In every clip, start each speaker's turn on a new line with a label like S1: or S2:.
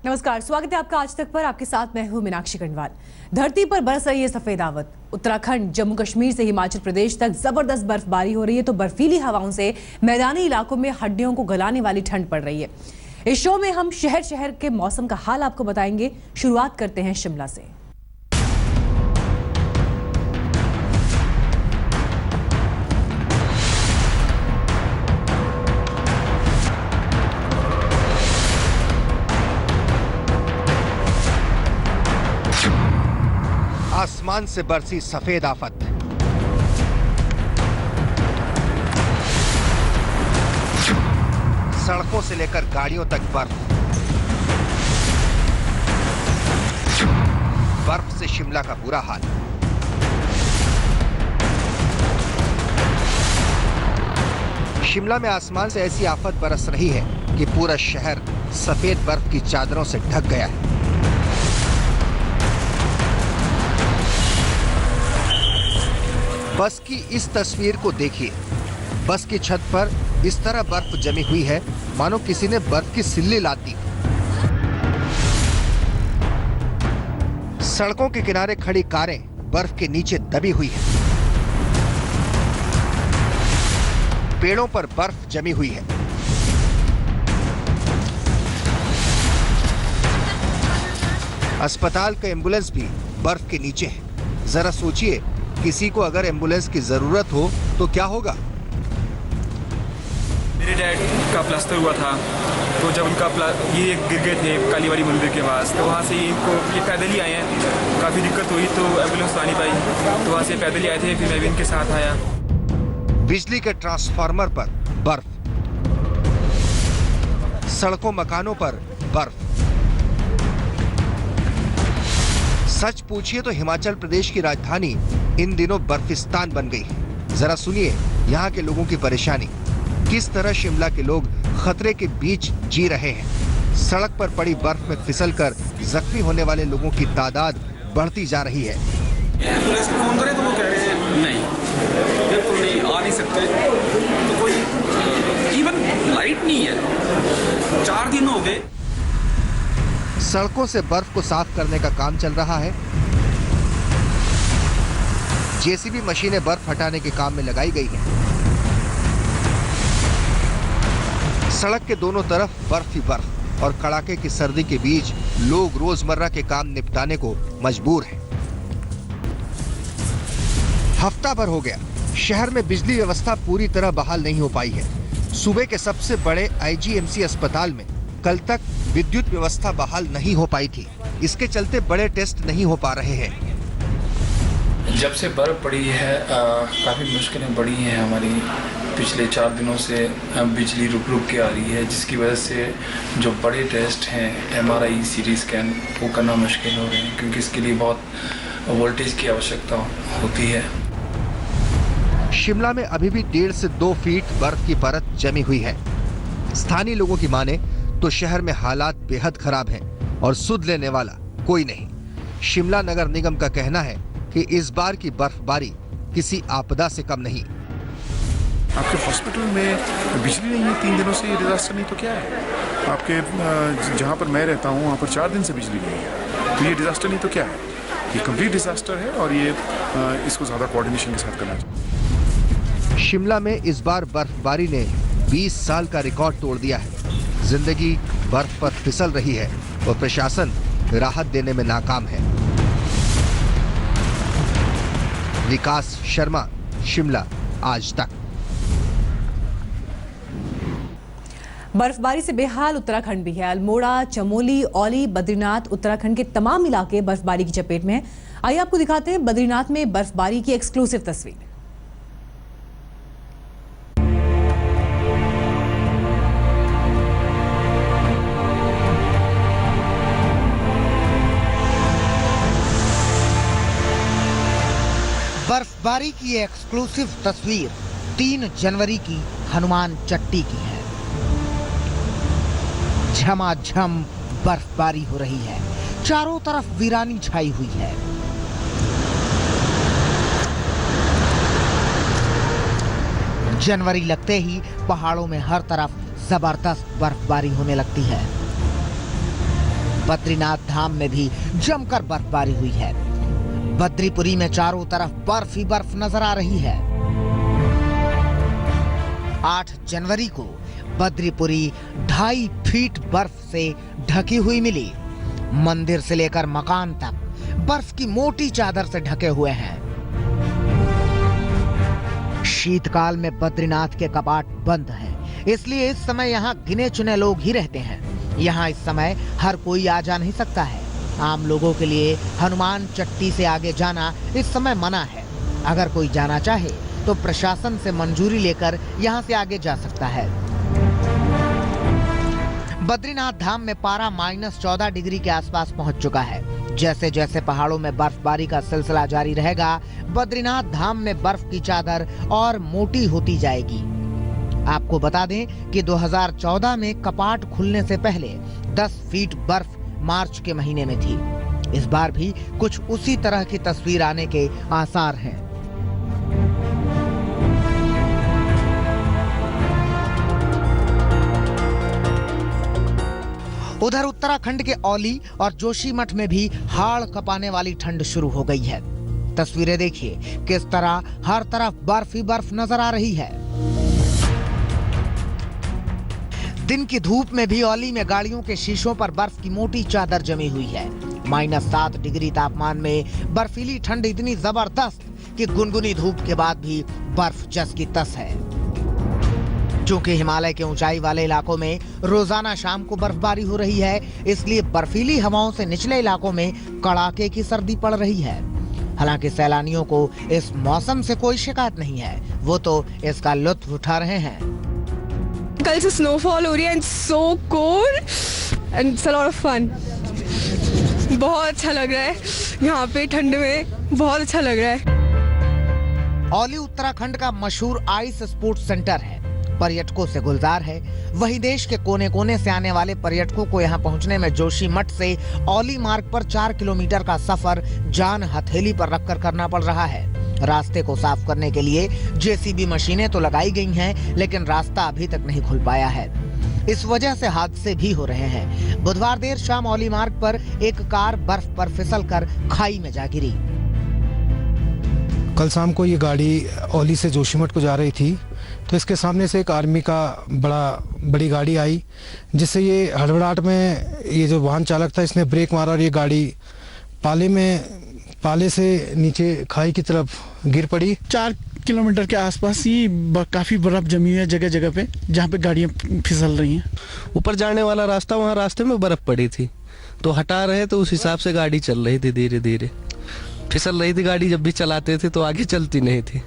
S1: नमस्कार, स्वागत है आपका आज तक पर। आपके साथ मैं हूं मीनाक्षी खंडवाल। धरती पर बरस रही है सफेद आवत। उत्तराखंड, जम्मू कश्मीर से हिमाचल प्रदेश तक जबरदस्त बर्फबारी हो रही है, तो बर्फीली हवाओं से मैदानी इलाकों में हड्डियों को गलाने वाली ठंड पड़ रही है। इस शो में हम शहर शहर के मौसम का हाल आपको बताएंगे। शुरुआत करते हैं शिमला से।
S2: आसमान से बरसी सफेद आफत। सड़कों से लेकर गाड़ियों तक बर्फ। बर्फ से शिमला का बुरा हाल। शिमला में आसमान से ऐसी आफत बरस रही है कि पूरा शहर सफेद बर्फ की चादरों से ढक गया है। बस की इस तस्वीर को देखिए। बस की छत पर इस तरह बर्फ जमी हुई है मानो किसी ने बर्फ की सिल्ली लाद दी। सड़कों के किनारे खड़ी कारें बर्फ के नीचे दबी हुई हैं। पेड़ों पर बर्फ जमी हुई है। अस्पताल का एम्बुलेंस भी बर्फ के नीचे है। जरा सोचिए, किसी को अगर एम्बुलेंस की जरूरत हो तो क्या होगा।
S3: मेरे डैड का प्लास्टर हुआ था, तो जब उनका ये गिर गए थे कालीवाड़ी मंदिर के पास, तो वहाँ से ये पैदल ही आए हैं। काफ़ी दिक्कत हुई तो एम्बुलेंस आ नहीं पाई, तो वहाँ से पैदल ही आए थे। फिर मैं भी इनके साथ आया।
S2: बिजली के ट्रांसफार्मर पर बर्फ, सड़कों मकानों पर बर्फ। सच पूछिए तो हिमाचल प्रदेश की राजधानी इन दिनों बर्फिस्तान बन गई है। जरा सुनिए यहाँ के लोगों की परेशानी। किस तरह शिमला के लोग खतरे के बीच जी रहे हैं। सड़क पर पड़ी बर्फ में फिसलकर जख्मी होने वाले लोगों की तादाद बढ़ती जा रही है।
S3: एम्बुलेंस को फोन करें तो वो कह रहे हैं नहीं, बिल्कुल नहीं, आ नहीं सकते। तो कोई इवन लाइट नहीं है, 4 दिन हो गए।
S2: सड़कों से बर्फ को साफ करने का काम चल रहा है। जेसीबी मशीनें बर्फ हटाने के काम में लगाई गई हैं। सड़क के दोनों तरफ बर्फ ही बर्फ और कड़ाके की सर्दी के बीच लोग रोजमर्रा के काम निपटाने को मजबूर हैं। हफ्ता भर हो गया, शहर में बिजली व्यवस्था पूरी तरह बहाल नहीं हो पाई है। सूबे के सबसे बड़े आईजीएमसी अस्पताल में कल तक विद्युत व्यवस्था बहाल नहीं हो पाई थी। इसके चलते बड़े टेस्ट नहीं हो पा रहे हैं।
S4: जब से बर्फ पड़ी है काफ़ी मुश्किलें बढ़ी हैं हमारी। पिछले 4 दिनों से बिजली रुक रुक के आ रही है, जिसकी वजह से जो बड़े टेस्ट हैं MRI, CT स्कैन, वो करना मुश्किल हो रहे हैं, क्योंकि इसके लिए बहुत वोल्टेज की आवश्यकता होती है।
S2: शिमला में अभी भी 1.5 से 2 फीट बर्फ की परत जमी हुई है। स्थानीय लोगों की माने तो शहर में हालात बेहद खराब हैं और सुध लेने वाला कोई नहीं। शिमला नगर निगम का कहना है कि इस बार की बर्फबारी किसी आपदा से कम नहीं।
S5: आपके हॉस्पिटल में बिजली नहीं है 3 दिनों से, ये डिजास्टर नहीं तो क्या है। आपके जहाँ पर मैं रहता हूँ वहाँ पर 4 दिन से बिजली नहीं है, तो ये डिजास्टर नहीं तो क्या है। ये कंप्लीट डिजास्टर है और ये इसको ज़्यादा कोऑर्डिनेशन के साथ करना चाहिए।
S2: शिमला में इस बार बर्फबारी ने 20 साल का रिकॉर्ड तोड़ दिया है। जिंदगी बर्फ पर फिसल रही है और प्रशासन राहत देने में नाकाम है। विकास शर्मा, शिमला आज तक।
S1: बर्फबारी से बेहाल उत्तराखंड भी है। अल्मोड़ा, चमोली, औली, बद्रीनाथ, उत्तराखंड के तमाम इलाके बर्फबारी की चपेट में हैं। आइए आपको दिखाते हैं बद्रीनाथ में बर्फबारी की एक्सक्लूसिव तस्वीर।
S6: बर्फबारी की एक्सक्लूसिव तस्वीर 3 जनवरी की हनुमान चट्टी की है। झमाझम बर्फबारी हो रही है, चारों तरफ वीरानी छाई हुई है। जनवरी लगते ही पहाड़ों में हर तरफ जबरदस्त बर्फबारी होने लगती है। बद्रीनाथ धाम में भी जमकर बर्फबारी हुई है। बद्रीपुरी में चारों तरफ बर्फ ही बर्फ नजर आ रही है। 8 जनवरी को बद्रीपुरी 2.5 फीट बर्फ से ढकी हुई मिली। मंदिर से लेकर मकान तक बर्फ की मोटी चादर से ढके हुए हैं। शीतकाल में बद्रीनाथ के कपाट बंद हैं, इसलिए इस समय यहाँ गिने चुने लोग ही रहते हैं। यहाँ इस समय हर कोई आ जा नहीं सकता है। आम लोगों के लिए हनुमान चट्टी से आगे जाना इस समय मना है। अगर कोई जाना चाहे तो प्रशासन से मंजूरी लेकर यहाँ से आगे जा सकता है। बद्रीनाथ धाम में पारा -14 डिग्री के आसपास पहुंच चुका है। जैसे जैसे पहाड़ों में बर्फबारी का सिलसिला जारी रहेगा, बद्रीनाथ धाम में बर्फ की चादर और मोटी होती जाएगी। आपको बता दें कि 2014 में कपाट खुलने से पहले 10 फीट बर्फ मार्च के महीने में थी। इस बार भी कुछ उसी तरह की तस्वीर आने के आसार हैं। उधर उत्तराखंड के औली और जोशीमठ में भी हाड़ कपाने वाली ठंड शुरू हो गई है। तस्वीरें देखिए किस तरह हर तरफ बर्फ ही बर्फ नजर आ रही है। दिन की धूप में भी औली में गाड़ियों के शीशों पर बर्फ की मोटी चादर जमी हुई है। -7 डिग्री तापमान में बर्फीली ठंड इतनी जबरदस्त कि गुनगुनी धूप के बाद भी बर्फ जस की तस है। चूंकि हिमालय के ऊंचाई वाले इलाकों में रोजाना शाम को बर्फबारी हो रही है, इसलिए बर्फीली हवाओं से निचले इलाकों में कड़ाके की सर्दी पड़ रही है। हालांकि सैलानियों को इस मौसम से कोई शिकायत नहीं है, वो तो इसका लुत्फ उठा रहे हैं।
S7: कल से स्नोफॉल हो रही है and so cold and it's a lot of fun. बहुत अच्छा लग रहा है यहाँ पे ठंड में, बहुत अच्छा लग रहा है।
S6: औली उत्तराखंड का मशहूर आइस स्पोर्ट्स सेंटर है, पर्यटकों से गुलजार है। वहीं देश के कोने कोने से आने वाले पर्यटकों को यहाँ पहुँचने में जोशीमठ से औली मार्ग पर 4 किलोमीटर का सफर जान हथेली पर रखकर करना पड़ रहा है। रास्ते को साफ करने के लिए जेसीबी मशीनें तो लगाई गई हैं, लेकिन रास्ता अभी तक नहीं खुल पाया है। इस वजह से हादसे भी हो रहे हैं। बुधवार देर शाम औली मार्ग पर एक कार बर्फ पर फिसलकर खाई में जा गिरी।
S8: कल शाम को ये गाड़ी औली से जोशीमठ को जा रही थी, तो इसके सामने से एक आर्मी का बड़ी गाड़ी आई, जिससे ये हड़बड़ाहट में ये जो वाहन चालक था इसने ब्रेक मारा और ये गाड़ी पाले से नीचे खाई की तरफ गिर पड़ी।
S9: 4 किलोमीटर के आसपास ही काफ़ी बर्फ जमी हुई है जगह जगह पे, जहाँ पे गाड़ियाँ फिसल रही हैं।
S10: ऊपर जाने वाला रास्ता, वहाँ रास्ते में बर्फ पड़ी थी, तो हटा रहे तो उस हिसाब से गाड़ी चल रही थी। धीरे धीरे फिसल रही थी गाड़ी, जब भी चलाते थे तो आगे चलती नहीं थी।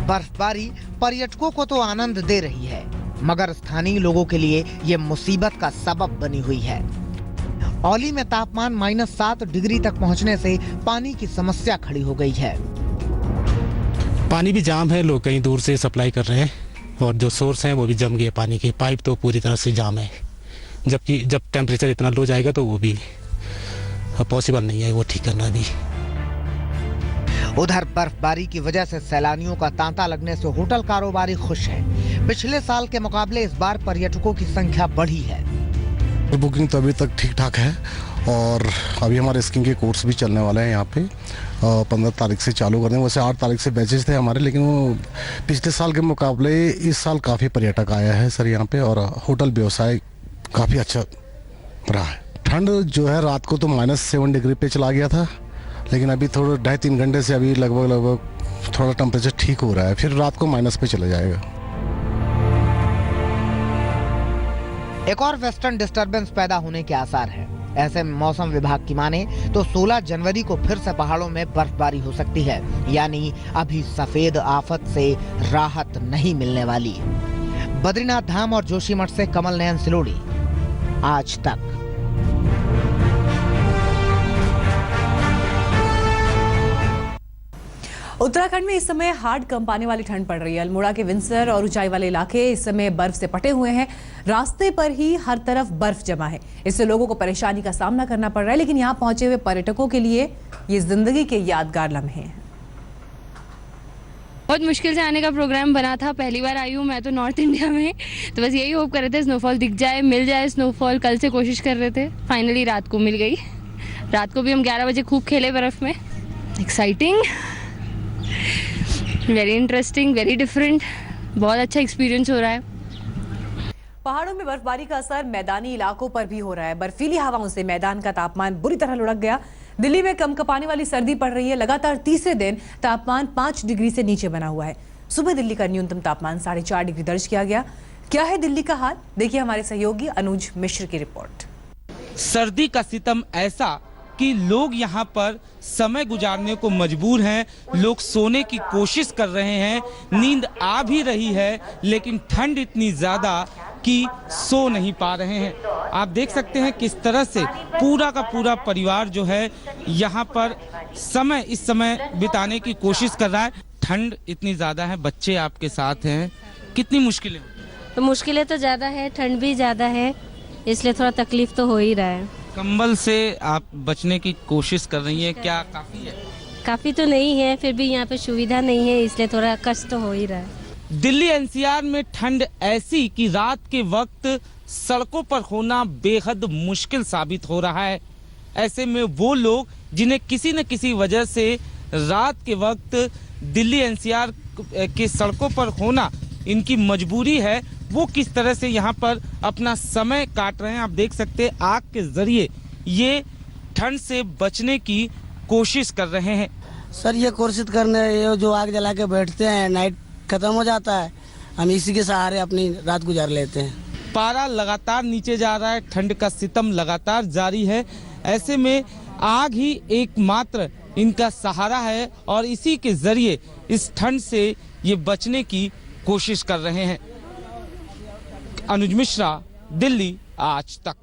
S6: बर्फबारी पर्यटकों को तो आनंद दे रही है, मगर स्थानीय लोगों के लिए ये मुसीबत का सबब बनी हुई है। औली में तापमान -7 डिग्री तक पहुंचने से पानी की समस्या खड़ी हो गई है।
S11: पानी भी जाम है, लोग कहीं दूर से सप्लाई कर रहे हैं और जो सोर्स हैं वो भी जम गए। पानी के पाइप तो पूरी तरह से जाम है, जबकि जब टेम्परेचर इतना लो जाएगा तो वो भी पॉसिबल नहीं है वो ठीक करना भी।
S6: उधर बर्फबारी की वजह से सैलानियों का तांता लगने से होटल कारोबारी खुश हैं। पिछले साल के मुकाबले इस बार पर्यटकों की संख्या बढ़ी है।
S12: बुकिंग तो अभी तक ठीक ठाक है और अभी हमारे स्कीइंग के कोर्स भी चलने वाले हैं यहाँ पे। 15 तारीख से चालू करने, वैसे 8 तारीख से बैचेज थे हमारे, लेकिन वो पिछले साल के मुकाबले इस साल काफ़ी पर्यटक आया है सर यहाँ पे, और होटल व्यवसाय काफ़ी अच्छा रहा है। ठंड जो है रात को तो -7 डिग्री पे चला गया था, लेकिन अभी थोड़ा 2.5-3 घंटे से अभी लगभग थोड़ा टेम्परेचर ठीक हो रहा है, फिर रात को माइनस पे चला जाएगा।
S6: एक और वेस्टर्न डिस्टरबेंस पैदा होने के आसार हैं। ऐसे में मौसम विभाग की माने तो 16 जनवरी को फिर से पहाड़ों में बर्फबारी हो सकती है, यानी अभी सफेद आफत से राहत नहीं मिलने वाली। बद्रीनाथ धाम और जोशीमठ से कमल नयन सिलोड़ी, आज तक।
S1: उत्तराखंड में इस समय हाड़ कंपाने वाली ठंड पड़ रही है। अल्मोड़ा के विंसर और ऊंचाई वाले इलाके इस समय बर्फ से पटे हुए हैं। रास्ते पर ही हर तरफ बर्फ जमा है, इससे लोगों को परेशानी का सामना करना पड़ रहा है। लेकिन यहाँ पहुंचे हुए पर्यटकों के लिए ये जिंदगी के यादगार लम्हे हैं।
S13: बहुत मुश्किल से आने का प्रोग्राम बना था, पहली बार आई हूँ मैं तो नॉर्थ इंडिया में, तो बस यही होप कर रहे थे स्नोफॉल दिख जाए, मिल जाए स्नोफॉल। कल से कोशिश कर रहे थे, फाइनली रात को मिल गई। रात को भी हम 11 बजे खूब खेले बर्फ़ में। Exciting, very interesting, very different, बहुत अच्छा एक्सपीरियंस हो रहा है।
S1: पहाड़ों में बर्फबारी का असर मैदानी इलाकों पर भी हो रहा है। बर्फीली हवाओं से मैदान का तापमान बुरी तरह लुढ़क गया। दिल्ली में कंपकपाने वाली सर्दी पड़ रही है। लगातार तीसरे दिन तापमान 5 डिग्री से नीचे बना हुआ है। सुबह दिल्ली का न्यूनतम तापमान 4.5 डिग्री दर्ज किया गया। क्या है दिल्ली का हाल, देखिए हमारे सहयोगी अनुज मिश्र की रिपोर्ट।
S14: सर्दी का सितम ऐसा कि लोग यहाँ पर समय गुजारने को मजबूर हैं। लोग सोने की कोशिश कर रहे हैं, नींद आ भी रही है, लेकिन ठंड इतनी ज़्यादा कि सो नहीं पा रहे हैं। आप देख सकते हैं किस तरह से पूरा का पूरा परिवार जो है यहाँ पर इस समय बिताने की कोशिश कर रहा है। ठंड इतनी ज़्यादा है, बच्चे आपके साथ हैं, कितनी मुश्किलें?
S15: तो मुश्किलें तो ज़्यादा है, ठंड भी ज़्यादा है, इसलिए थोड़ा तकलीफ तो हो ही रहा है।
S14: कंबल से आप बचने की कोशिश कर रही हैं, क्या काफ़ी है?
S15: काफ़ी तो नहीं है, फिर भी यहाँ पे सुविधा नहीं है, इसलिए थोड़ा कष्ट तो हो ही रहा है।
S14: दिल्ली एनसीआर में ठंड ऐसी कि रात के वक्त सड़कों पर होना बेहद मुश्किल साबित हो रहा है। ऐसे में वो लोग जिन्हें किसी न किसी वजह से रात के वक्त दिल्ली एनसीआर के सड़कों पर होना इनकी मजबूरी है, वो किस तरह से यहाँ पर अपना समय काट रहे हैं। आप देख सकते हैं आग के जरिए ये ठंड से बचने की कोशिश कर रहे हैं।
S16: सर ये कोशिश करने, ये जो आग जला के बैठते हैं, नाइट खत्म हो जाता है, हम इसी के सहारे अपनी रात गुजार लेते हैं।
S14: पारा लगातार नीचे जा रहा है, ठंड का सितम लगातार जारी है। ऐसे में आग ही एकमात्र इनका सहारा है और इसी के जरिए इस ठंड से ये बचने की कोशिश कर रहे हैं। अनुज मिश्रा, दिल्ली आज तक।